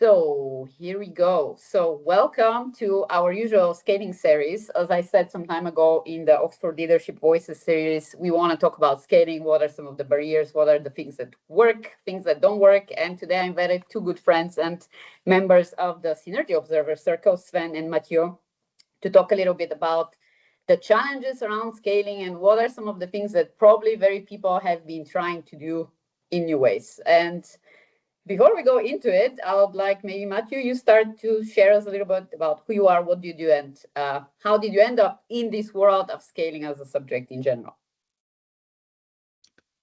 So here we go. So welcome to our usual scaling series. As I said some time ago in the Oxford Leadership Voices series, we want to talk about scaling. What are some of the barriers? What are the things that work, things that don't work? And today I invited two good friends and members of the Synergy Observer Circle, Sven and Mathieu, to talk a little bit about the challenges around scaling and what are some of the things that probably very people have been trying to do in new ways. And before we go into it, I would like maybe Mathieu, you start to share us a little bit about who you are, what do you do, and how did you end up in this world of scaling as a subject in general?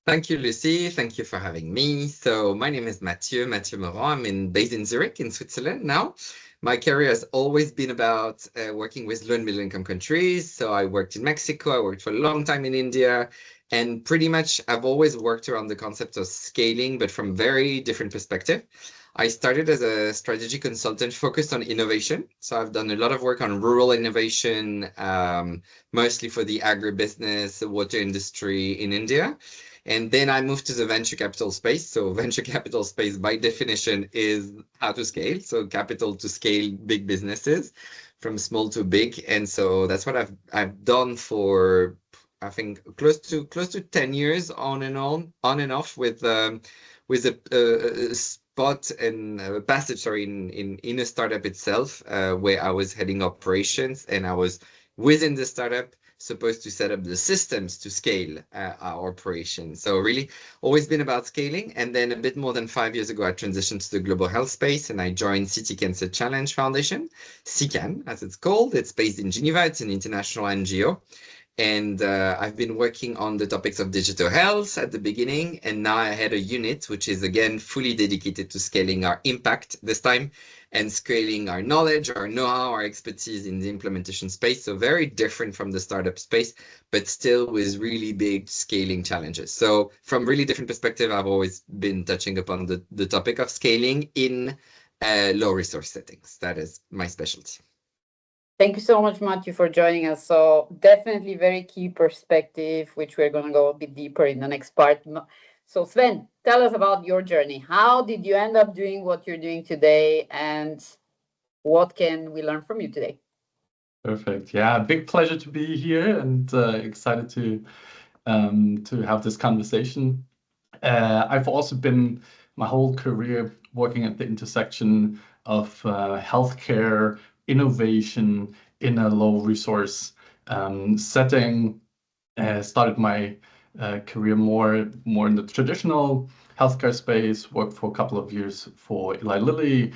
Thank you, Lucy. Thank you for having me. So my name is Mathieu Morand. I'm based in Zurich in Switzerland now. My career has always been about working with low and middle income countries. So I worked in Mexico, I worked for a long time in India, and pretty much I've always worked around the concept of scaling, but from very different perspective. I started as a strategy consultant focused on innovation. So I've done a lot of work on rural innovation, mostly for the agribusiness, the water industry in India. And then I moved to the venture capital space. So venture capital space, by definition, is how to scale. So capital to scale big businesses from small to big. And so that's what I've done for, I think, close to 10 years on and off with a spot and a passage, sorry, in a startup itself, where I was heading operations, and I was within the startup supposed to set up the systems to scale our operations. So really always been about scaling. And then a bit more than 5 years ago, I transitioned to the global health space and I joined City Cancer Challenge Foundation, CCAN as it's called. It's based in Geneva. It's an international NGO. And I've been working on the topics of digital health at the beginning, and now I had a unit which is again fully dedicated to scaling our impact this time and scaling our knowledge, our know-how, our expertise in the implementation space. So very different from the startup space, but still with really big scaling challenges. So from really different perspective, I've always been touching upon the topic of scaling in low resource settings. That is my specialty. Thank you so much, Mathieu, for joining us. So definitely very key perspective, which we're going to go a bit deeper in the next part. So Sven, tell us about your journey. How did you end up doing what you're doing today, and what can we learn from you today? Perfect. Yeah, big pleasure to be here and excited to have this conversation. I've also been my whole career working at the intersection of healthcare, innovation in a low resource setting. Started my career more in the traditional healthcare space. Worked for a couple of years for Eli Lilly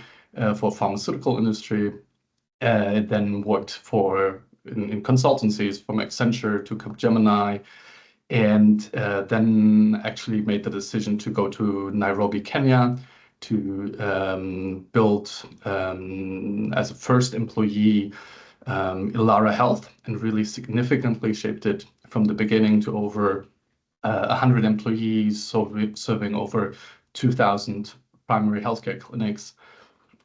for pharmaceutical industry. Then worked in consultancies from Accenture to Capgemini, and then actually made the decision to go to Nairobi, Kenya, to build as a first employee Illara Health, and really significantly shaped it from the beginning to over 100 employees, serving over 2,000 primary healthcare clinics.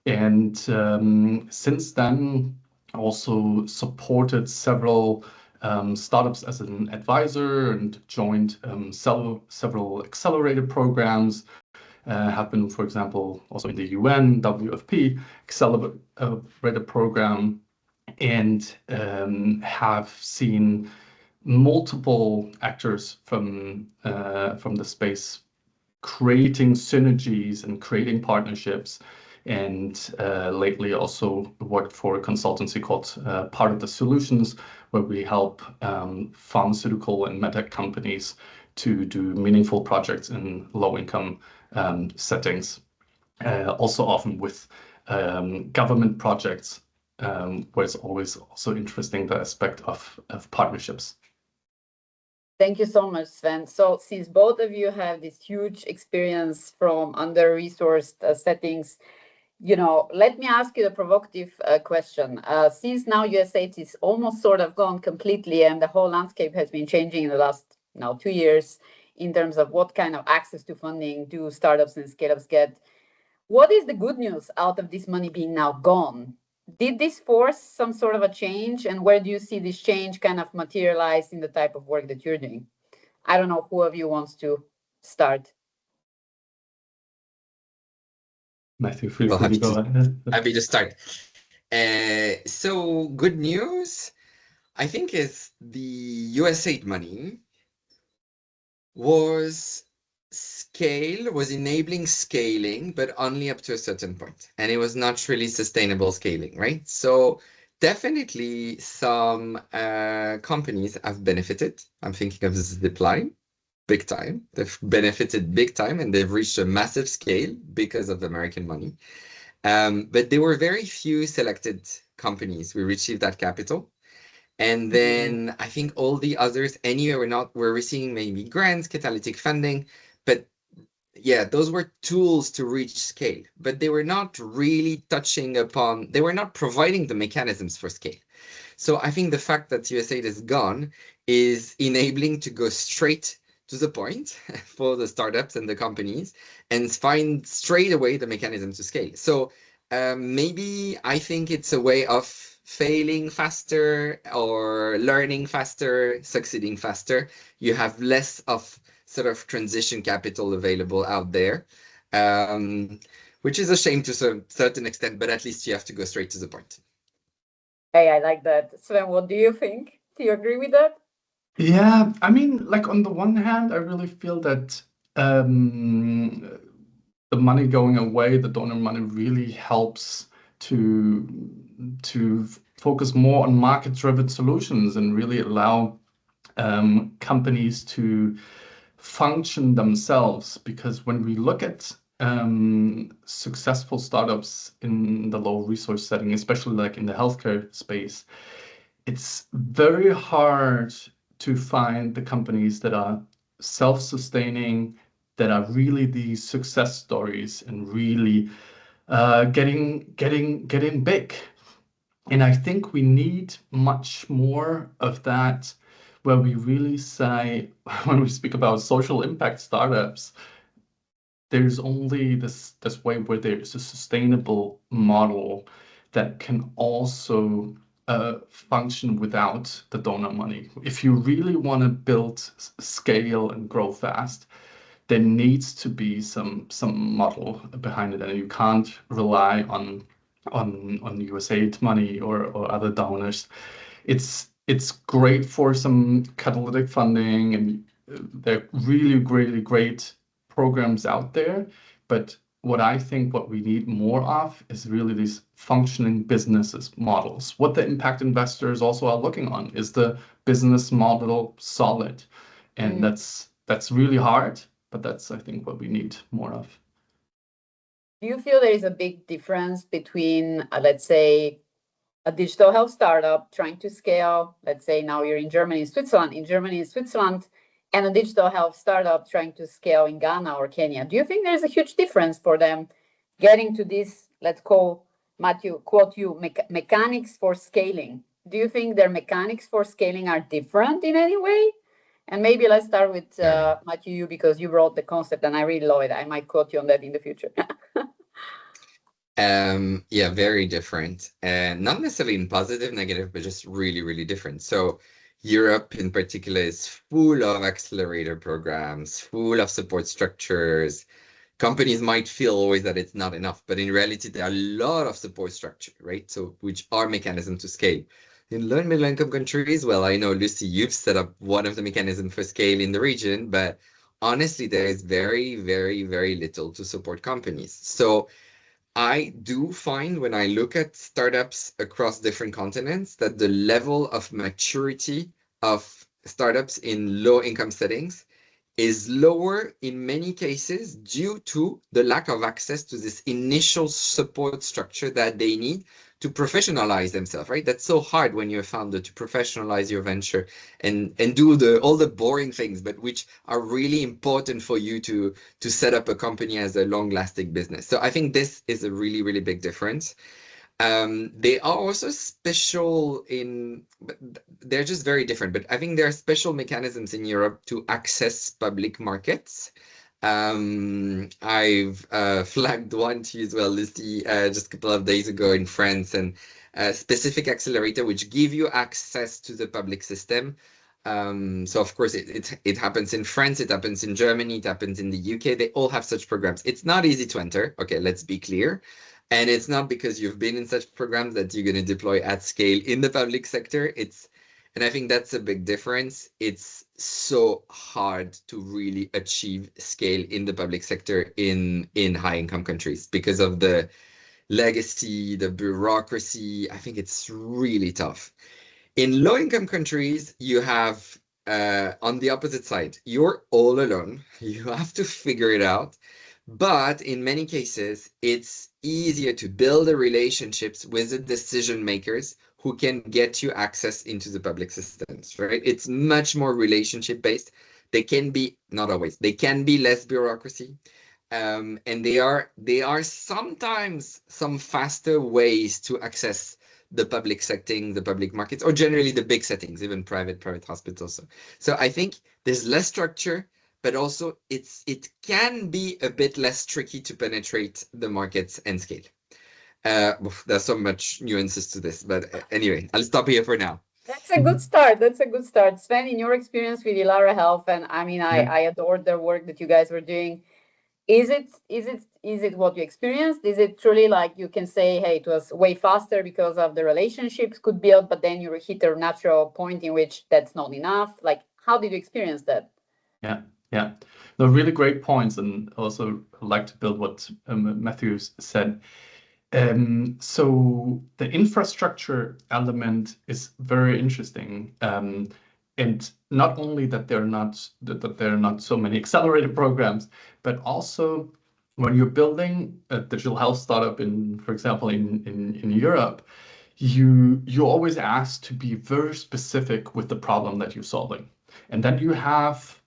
And since then, also supported several startups as an advisor and joined several accelerator programs. Have been, for example, also in the UN WFP accelerator program, and have seen multiple actors from the space creating synergies and creating partnerships. And lately also worked for a consultancy called Part of the Solutions, where we help pharmaceutical and medtech companies to do meaningful projects in low-income settings. Also often with government projects, where it's always also interesting the aspect of partnerships. Thank you so much, Sven. So since both of you have this huge experience from under-resourced settings, let me ask you a provocative question. Since now USAID is almost sort of gone completely, and the whole landscape has been changing in the last 2 years in terms of what kind of access to funding do startups and scale-ups get. What is the good news out of this money being now gone? Did this force some sort of a change, and where do you see this change kind of materialize in the type of work that you're doing? I don't know who of you wants to start. Matthew, feel We'll free to happy go to ahead. happy to start. So good news, I think, is the USAID money was enabling scaling, but only up to a certain point. And it was not really sustainable scaling, right? So definitely some companies have benefited. I'm thinking of Zipline, big time. They've benefited big time and they've reached a massive scale because of American money. But there were very few selected companies who received that capital. And then I think all the others, anyway, were receiving maybe grants, catalytic funding, but yeah, those were tools to reach scale, but they were not really they were not providing the mechanisms for scale. So I think the fact that USAID is gone is enabling to go straight to the point for the startups and the companies and find straight away the mechanism to scale. So maybe I think it's a way of failing faster or learning faster, succeeding faster. You have less of sort of transition capital available out there, which is a shame to a certain extent, but at least you have to go straight to the point. Hey, I like that. Sven, what do you think? Do you agree with that? Yeah, I mean, like on the one hand, I really feel that um, the money going away, the donor money really helps to focus more on market-driven solutions and really allow companies to function themselves. Because when we look at successful startups in the low resource setting, especially like in the healthcare space, it's very hard to find the companies that are self-sustaining, that are really these success stories and really getting big. And I think we need much more of that, where we really say, when we speak about social impact startups, there's only this way where there's a sustainable model that can also function without the donor money. If you really want to build scale and grow fast, there needs to be some model behind it, and you can't rely on USAID money or other donors. It's great for some catalytic funding, and there are really great programs out there. But what we need more of is really these functioning businesses models. What the impact investors also are looking on is the business model solid, and that's really hard. But that's, I think, what we need more of. Do you feel there is a big difference between, let's say, a digital health startup trying to scale, let's say now you're in Germany, Switzerland, and a digital health startup trying to scale in Ghana or Kenya? Do you think there's a huge difference for them getting to this, let's call, Mathieu, quote you, mechanics for scaling? Do you think their mechanics for scaling are different in any way? And maybe let's start with Mathieu, because you brought the concept and I really love it. I might quote you on that in the future. Yeah, very different. And not necessarily in positive, negative, but just really different. So Europe in particular is full of accelerator programs, full of support structures. Companies might feel always that it's not enough, but in reality, there are a lot of support structure, right? So which are mechanisms to scale. In low and middle income countries, well, I know, Lucy, you've set up one of the mechanisms for scale in the region, but honestly, there is very little to support companies. So I do find when I look at startups across different continents that the level of maturity of startups in low income settings is lower in many cases due to the lack of access to this initial support structure that they need to professionalize themselves, right? That's so hard when you're a founder to professionalize your venture and do all the boring things, but which are really important for you to set up a company as a long-lasting business. So I think this is a really big difference. They are also special but they're just very different. But I think there are special mechanisms in Europe to access public markets. I've flagged one to you as well, Lucy, just a couple of days ago in France, and a specific accelerator which give you access to the public system So of course it happens in France, it happens in Germany, it happens in the UK. They all have such programs. It's not easy to enter. Okay, let's be clear. And it's not because you've been in such programs that you're going to deploy at scale in the public sector. And I think that's a big difference. It's so hard to really achieve scale in the public sector in high income countries because of the legacy, the bureaucracy. I think it's really tough. In low-income countries, you have on the opposite side, you're all alone. You have to figure it out. But in many cases, it's easier to build the relationships with the decision makers who can get you access into the public systems, right? It's much more relationship based. They can be, not always, they can be less bureaucracy. And they are sometimes some faster ways to access the public setting, the public markets, or generally the big settings, even private hospitals. So I think there's less structure, but also it can be a bit less tricky to penetrate the markets and scale. There's so much nuances to this, but anyway, I'll stop here for now. That's a good start. That's a good start. Sven, in your experience with Illara Health, and I mean, I adored the work that you guys were doing. Is it what you experienced? Is it truly like you can say, hey, it was way faster because of the relationships could build, but then you hit a natural point in which that's not enough? Like, how did you experience that? Yeah. No, really great points, and also like to build what Matthew said. So the infrastructure element is very interesting. And not only that there are not so many accelerated programs, but also when you're building a digital health startup for example, in Europe, you always ask to be very specific with the problem that you're solving. And then you have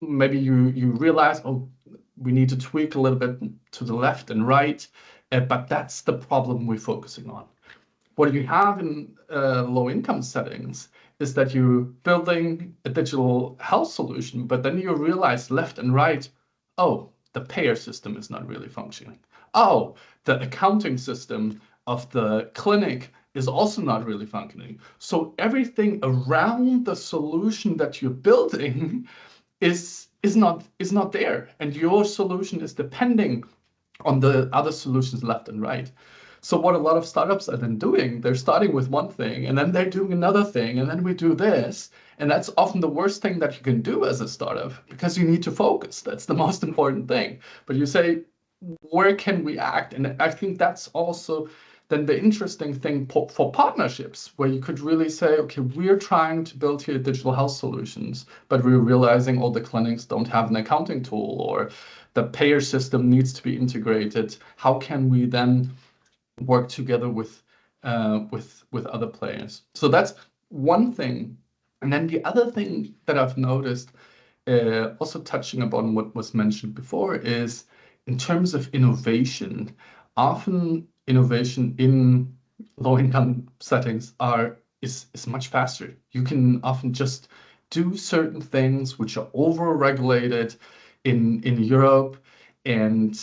maybe you realize, oh, we need to tweak a little bit to the left and right, but that's the problem we're focusing on. What you have in low-income settings is that you're building a digital health solution, but then you realize left and right, oh, the payer system is not really functioning. Oh, the accounting system of the clinic is also not really functioning. So everything around the solution that you're building is not there, and your solution is depending on the other solutions left and right. So what a lot of startups are then doing, they're starting with one thing, and then they're doing another thing, and then we do this. And that's often the worst thing that you can do as a startup, because you need to focus. That's the most important thing. But you say, where can we act? And I think that's also then the interesting thing for partnerships, where you could really say, okay, we're trying to build here digital health solutions, but we're realizing all the clinics don't have an accounting tool, or the payer system needs to be integrated. How can we then work together with other players? So that's one thing. And then the other thing that I've noticed, also touching upon what was mentioned before, is in terms of innovation, often innovation in low-income settings is much faster. You can often just do certain things which are over-regulated in Europe, and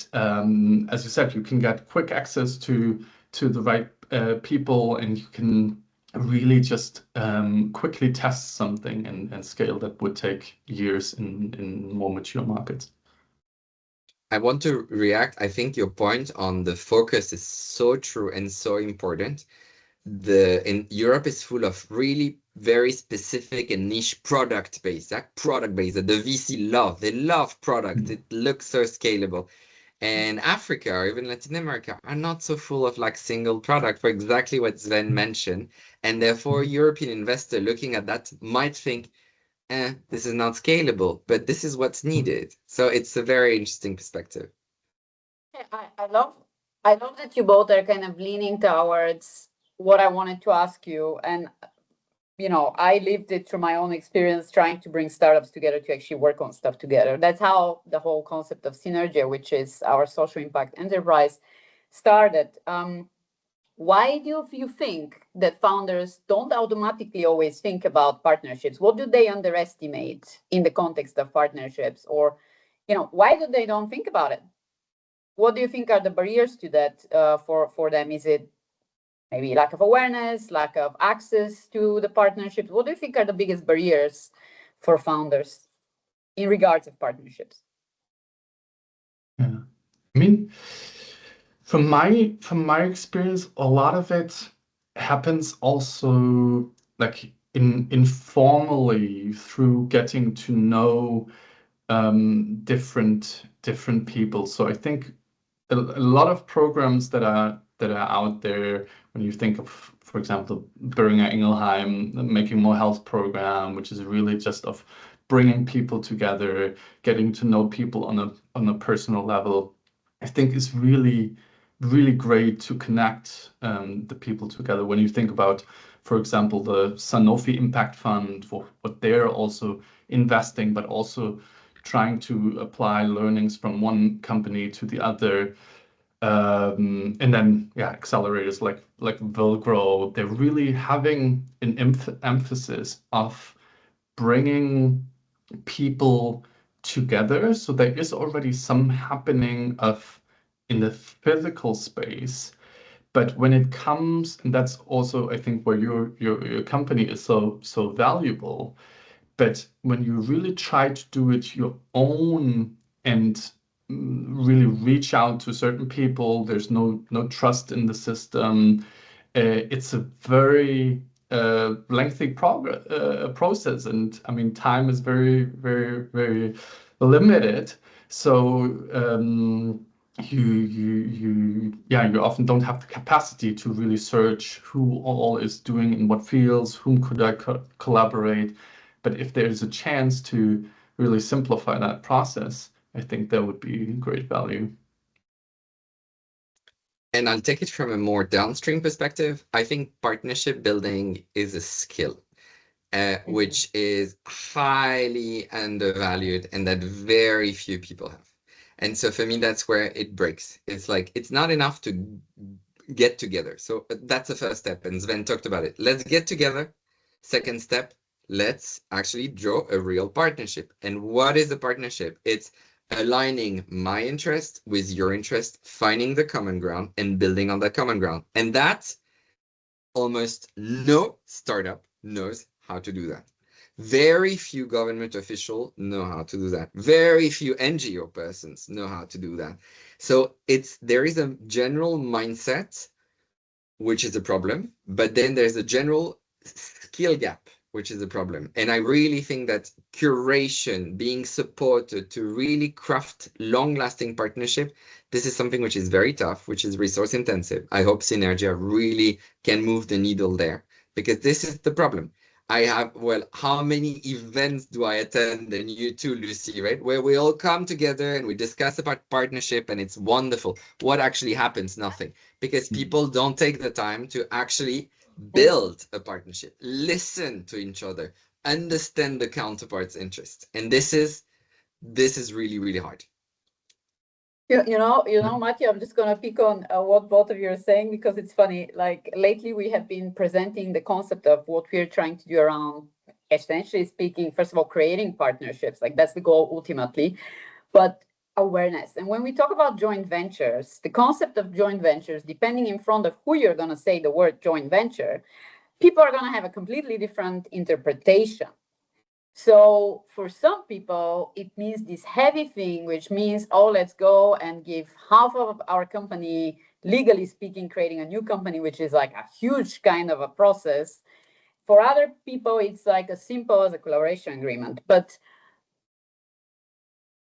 as you said, you can get quick access to the right people, and you can really just quickly test something and scale that would take years in more mature markets. I want to react. I think your point on the focus is so true and so important. In Europe is full of really very specific and niche product based, that the VC love. They love product. It looks so scalable. And Africa or even Latin America are not so full of like single product for exactly what Sven mentioned. And therefore, European investor looking at that might think, this is not scalable, but this is what's needed. So it's a very interesting perspective. I love that you both are kind of leaning towards what I wanted to ask you. And I lived it through my own experience trying to bring startups together to actually work on stuff together. That's how the whole concept of Synergia, which is our social impact enterprise, started. Why do you think that founders don't automatically always think about partnerships? What do they underestimate in the context of partnerships? Or, why do they don't think about it? What do you think are the barriers to that for them? Is it Maybe lack of awareness, lack of access to the partnerships. What do you think are the biggest barriers for founders in regards of partnerships? Yeah. I mean, from my experience, a lot of it happens also like informally through getting to know different people. So I think a lot of programs that are out there, when you think of, for example, Boehringer Ingelheim, the Making More Health program, which is really just of bringing people together, getting to know people on a personal level, I think is really great to connect the people together. When you think about, for example, the Sanofi Impact Fund, for what they're also investing, but also trying to apply learnings from one company to the other. And then, yeah, accelerators like Vilgrow, they're really having an emphasis of bringing people together. So there is already some happening of in the physical space. But when it comes, and that's also, I think, where your company is so valuable. But when you really try to do it your own and really reach out to certain people, there's no trust in the system. It's a very lengthy process, and I mean time is very limited. So you often don't have the capacity to really search who all is doing in what fields, whom could I collaborate. But if there's a chance to really simplify that process, I think that would be great value. And I'll take it from a more downstream perspective. I think partnership building is a skill, which is highly undervalued and that very few people have. And so for me, that's where it breaks. It's like, it's not enough to get together. So that's the first step. And Sven talked about it. Let's get together. Second step, let's actually draw a real partnership. And what is a partnership? It's aligning my interest with your interest, finding the common ground and building on that common ground. And that almost no startup knows how to do that. Very few government officials know how to do that. Very few NGO persons know how to do that. So there is a general mindset, which is a problem, but then there's a general skill gap, which is a problem. And I really think that curation, being supported to really craft long-lasting partnership, this is something which is very tough, which is resource intensive. I hope Synergia really can move the needle there, because this is the problem. How many events do I attend, and you too, Lucy, right? Where we all come together and we discuss about partnership and it's wonderful. What actually happens? Nothing. Because people don't take the time to actually build a partnership, listen to each other, understand the counterpart's interest. And this is really, really hard. You know, Mathieu, I'm just going to pick on what both of you are saying, because it's funny. Like lately, we have been presenting the concept of what we're trying to do around, essentially speaking, first of all, creating partnerships. Like that's the goal ultimately, but awareness. And when we talk about joint ventures, the concept of joint ventures, depending in front of who you're going to say the word joint venture, people are going to have a completely different interpretation. So for some people, it means this heavy thing, which means, oh, let's go and give half of our company, legally speaking, creating a new company, which is like a huge kind of a process. For other people, it's like as simple as a collaboration agreement. But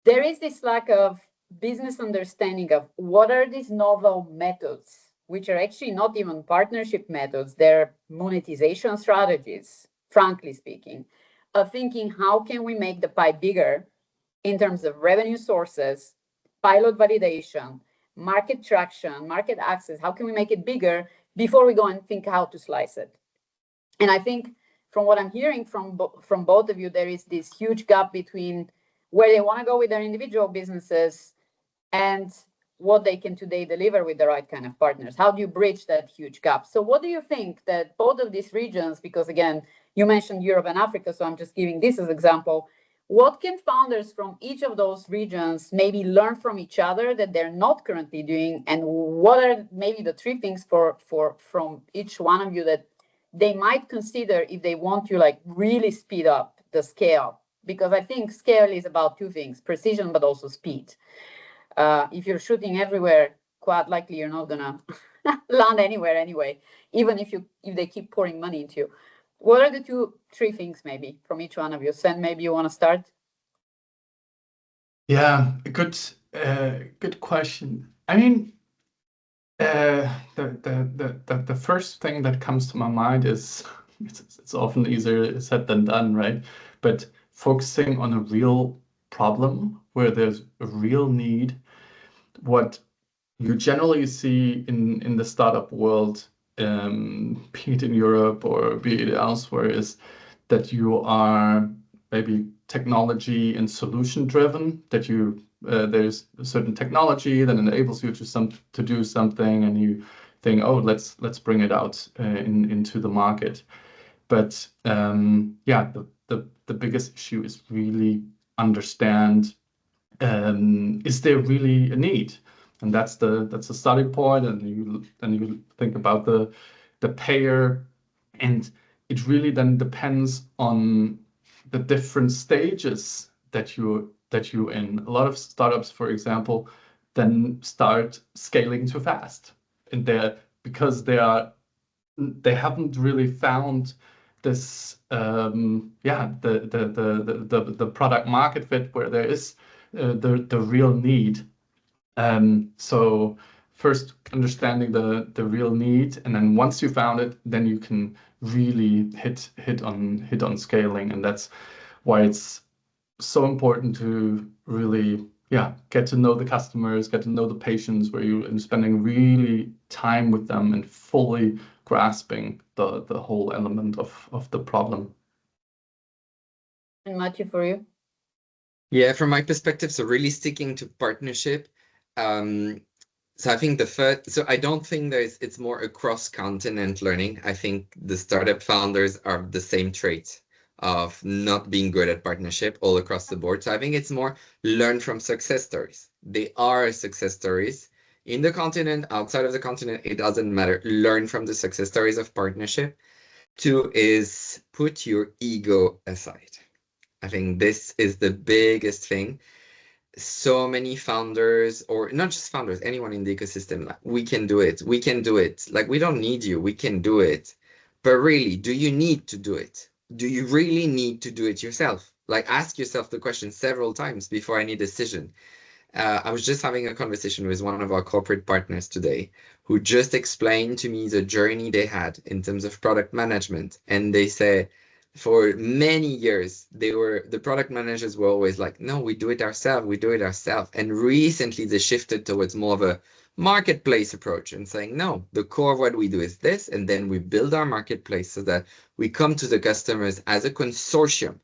there is this lack of business understanding of what are these novel methods, which are actually not even partnership methods, they're monetization strategies, frankly speaking, of thinking how can we make the pie bigger in terms of revenue sources, pilot validation, market traction, market access. How can we make it bigger before we go and think how to slice it? And I think from what I'm hearing from both of you, there is this huge gap between where they want to go with their individual businesses and what they can today deliver with the right kind of partners. How do you bridge that huge gap? So what do you think that both of these regions, because again, you mentioned Europe and Africa, so I'm just giving this as an example, What can founders from each of those regions maybe learn from each other that they're not currently doing? And what are maybe the 3 things from each one of you that they might consider if they want to like really speed up the scale? Because I think scale is about 2 things, precision, but also speed. If you're shooting everywhere, quite likely you're not gonna land anywhere anyway, even if they keep pouring money into you. What are the 3 things maybe from each one of you? Sven, maybe you want to start? Yeah, good question. I mean, the first thing that comes to my mind is it's often easier said than done, right? But focusing on a real problem where there's a real need. What you generally see in the startup world, be it in Europe or be it elsewhere, is that you are maybe technology and solution driven, that there's a certain technology that enables you to do something, and you think, oh, let's bring it out into the market. But yeah, the biggest issue is really understand, is there really a need? And that's the starting point, and you think about the payer, and it really then depends on the different stages that you're in. A lot of startups, for example, then start scaling too fast, and because they haven't really found this the product market fit where there is the real need. So first understanding the real need, and then once you found it, then you can really hit on scaling. And that's why it's so important to really get to know the customers, get to know the patients, where you're spending really time with them and fully grasping the whole element of the problem. And Mathieu, for you? Yeah, from my perspective, so really sticking to partnership. So I think so I don't think it's more across continent learning. I think the startup founders are the same traits of not being good at partnership all across the board. So I think it's more learn from success stories. They are success stories in the continent, outside of the continent, it doesn't matter. Learn from the success stories of partnership. 2 is put your ego aside. I think this is the biggest thing. So many founders, or not just founders, anyone in the ecosystem, like, we can do it. We can do it. Like, we don't need you. We can do it. But really, do you need to do it? Do you really need to do it yourself? Like, ask yourself the question several times before any decision. I was just having a conversation with one of our corporate partners today who just explained to me the journey they had in terms of product management. And they say, for many years, the product managers were always like, no, we do it ourselves, we do it ourselves. And recently they shifted towards more of a marketplace approach and saying, no, the core of what we do is this, and then we build our marketplace so that we come to the customers as a consortium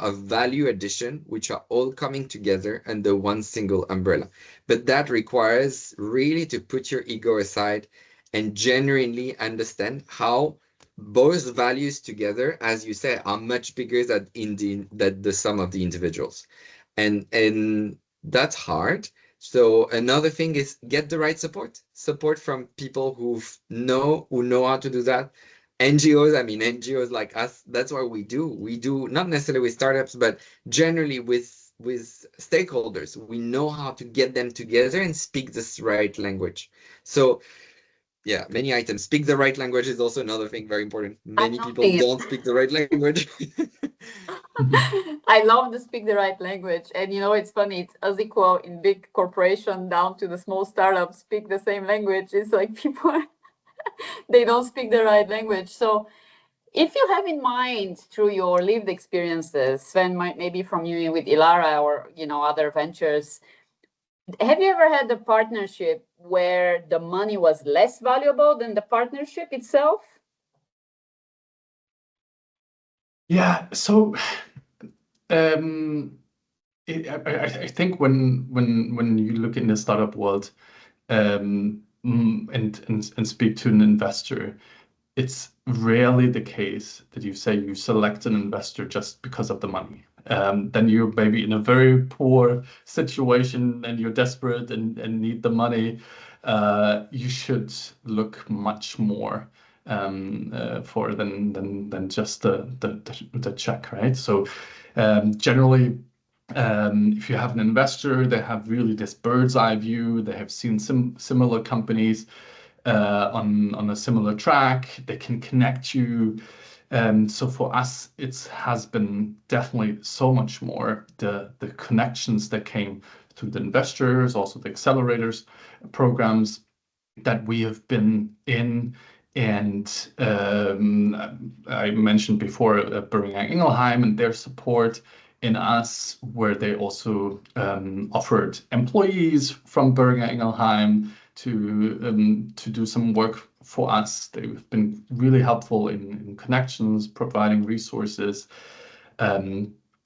of value addition, which are all coming together under one single umbrella. But that requires really to put your ego aside and genuinely understand how both values together, as you say, are much bigger than the sum of the individuals. And that's hard. So another thing is get the right support from people who know how to do that. NGOs like us, that's what we do. We do not necessarily with startups, but generally with stakeholders. We know how to get them together and speak this right language. So yeah, many items. Speak the right language is also another thing very important. Many people don't speak the right language. I love to speak the right language. And it's funny, it's as equal in big corporation down to the small startups speak the same language. It's like people, they don't speak the right language. So if you have in mind through your lived experiences, Sven, maybe from you with Illara or, other ventures, have you ever had a partnership where the money was less valuable than the partnership itself? Yeah, so I think when you look in the startup world and speak to an investor, it's rarely the case that you say you select an investor just because of the money. then you're maybe in a very poor situation and you're desperate and need the money, you should look much more for than just the check, right? So generally, if you have an investor, they have really this bird's eye view. They have seen similar companies on a similar track. They can connect you. So for us, it has been definitely so much more the connections that came through the investors, also the accelerators programs that we have been in. And I mentioned before Boehringer Ingelheim and their support in us, where they also offered employees from Boehringer Ingelheim to do some work for us. They've been really helpful in connections, providing resources.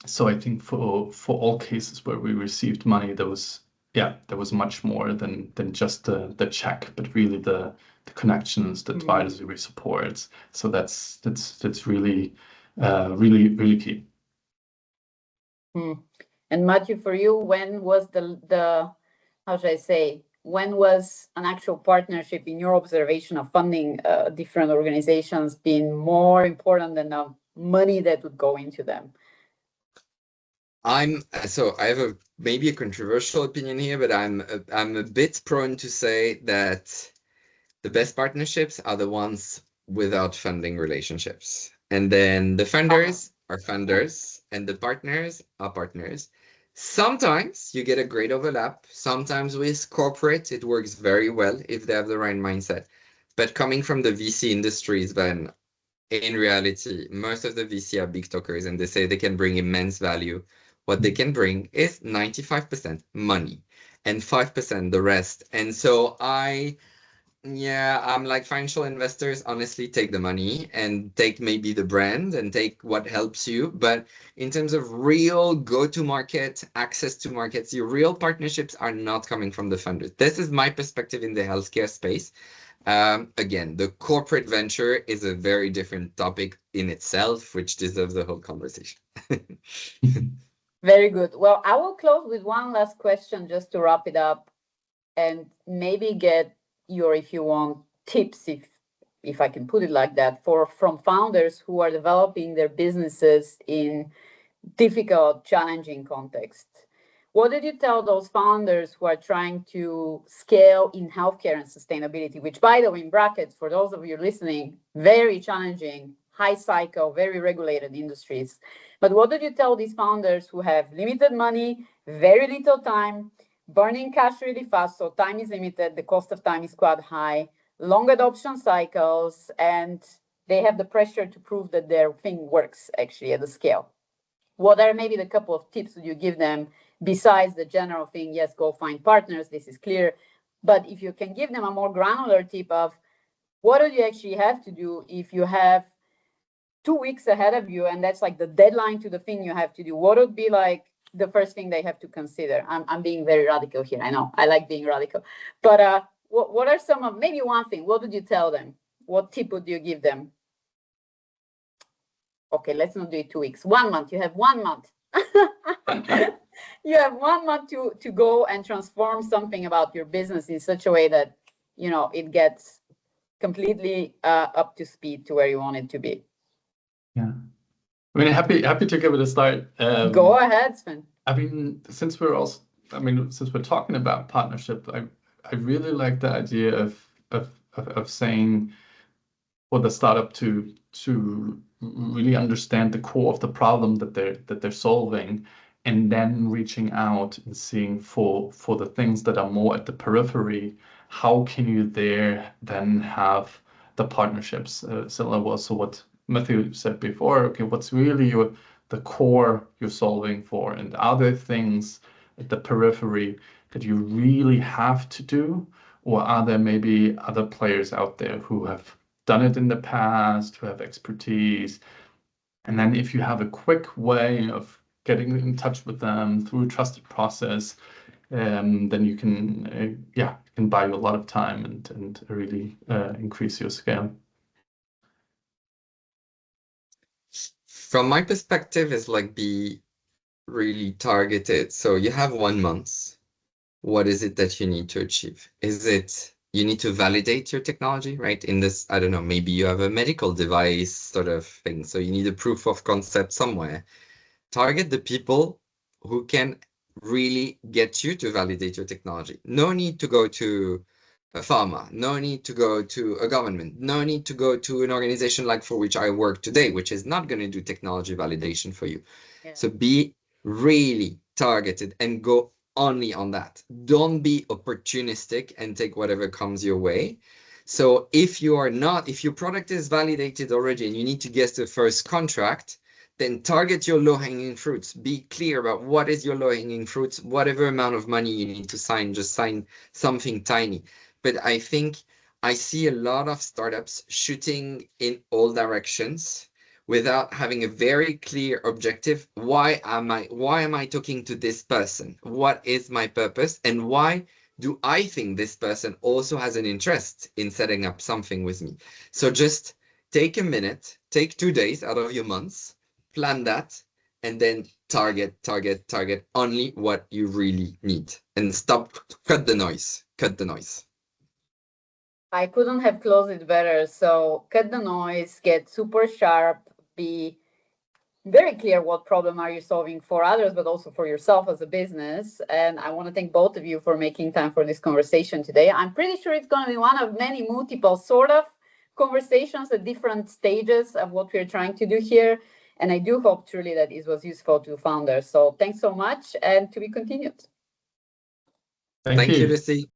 So I think for all cases where we received money, there was much more than just the check, but really the connections, the advisory supports. So that's really really key. And Mathieu, for you, when was the how should I say, when was an actual partnership in your observation of funding different organizations being more important than the money that would go into them? I have maybe a controversial opinion here, but I'm a bit prone to say that the best partnerships are the ones without funding relationships. And then the funders are funders and the partners are partners. Sometimes you get a great overlap. Sometimes with corporate, it works very well if they have the right mindset. But coming from the VC industries, then in reality, most of the VC are big talkers and they say they can bring immense value. What they can bring is 95% money and 5% the rest. And so I'm like financial investors, honestly, take the money and take maybe the brand and take what helps you. But in terms of real go-to-market, access to markets, your real partnerships are not coming from the funders. This is my perspective in the healthcare space. Again, the corporate venture is a very different topic in itself, which deserves a whole conversation. Very good. Well, I will close with one last question just to wrap it up and maybe get your, if you want, tips, if I can put it like that, from founders who are developing their businesses in difficult, challenging contexts. What did you tell those founders who are trying to scale in healthcare and sustainability, which, by the way, in brackets, for those of you listening, very challenging, high cycle, very regulated industries. But what did you tell these founders who have limited money, very little time, burning cash really fast, so time is limited, the cost of time is quite high, long adoption cycles, and they have the pressure to prove that their thing works actually at the scale? What are maybe the couple of tips that you give them besides the general thing? Yes, go find partners, this is clear. But if you can give them a more granular tip of what do you actually have to do if you have 2 weeks ahead of you and that's like the deadline to the thing you have to do, what would be like the first thing they have to consider? I'm being very radical here. I know I like being radical, but what are some of, maybe one thing, what would you tell them? What tip would you give them? Okay, let's not do it 2 weeks. 1 month. You have 1 month. You have 1 month to go and transform something about your business in such a way that, you know, it gets completely up to speed to where you want it to be. Yeah. I mean, happy to give it a start. Go ahead, Sven. I mean, since we're talking about partnership, I really like the idea of saying for the startup to really understand the core of the problem that they're solving, and then reaching out and seeing for the things that are more at the periphery, how can you there then have the partnerships? Similar was so what Mathieu said before. Okay, what's really the core you're solving for, and are there things at the periphery that you really have to do, or are there maybe other players out there who have done it in the past, who have expertise? And then if you have a quick way of getting in touch with them through a trusted process, then you can buy you a lot of time and really increase your scale. From my perspective, is like be really targeted. So you have 1 month. What is it that you need to achieve? Is it you need to validate your technology, right? In this, I don't know, maybe you have a medical device sort of thing. So you need a proof of concept somewhere. Target the people who can really get you to validate your technology. No need to go to a pharma, no need to go to a government, no need to go to an organization like for which I work today, which is not going to do technology validation for you. Yeah. So be really targeted and go only on that. Don't be opportunistic and take whatever comes your way. So if your product is validated already and you need to get the first contract, then target your low-hanging fruits. Be clear about what is your low-hanging fruits, whatever amount of money you need to sign, just sign something tiny. But I think I see a lot of startups shooting in all directions without having a very clear objective. Why am I talking to this person? What is my purpose? And why do I think this person also has an interest in setting up something with me? So just take a minute, take 2 days out of your months, plan that, and then target only what you really need and cut the noise. I couldn't have closed it better. So cut the noise, get super sharp, be very clear what problem are you solving for others, but also for yourself as a business. And I want to thank both of you for making time for this conversation today. I'm pretty sure it's going to be one of many multiple sort of conversations at different stages of what we're trying to do here. And I do hope truly that it was useful to founders. So thanks so much, and to be continued. Thank you. Lucy.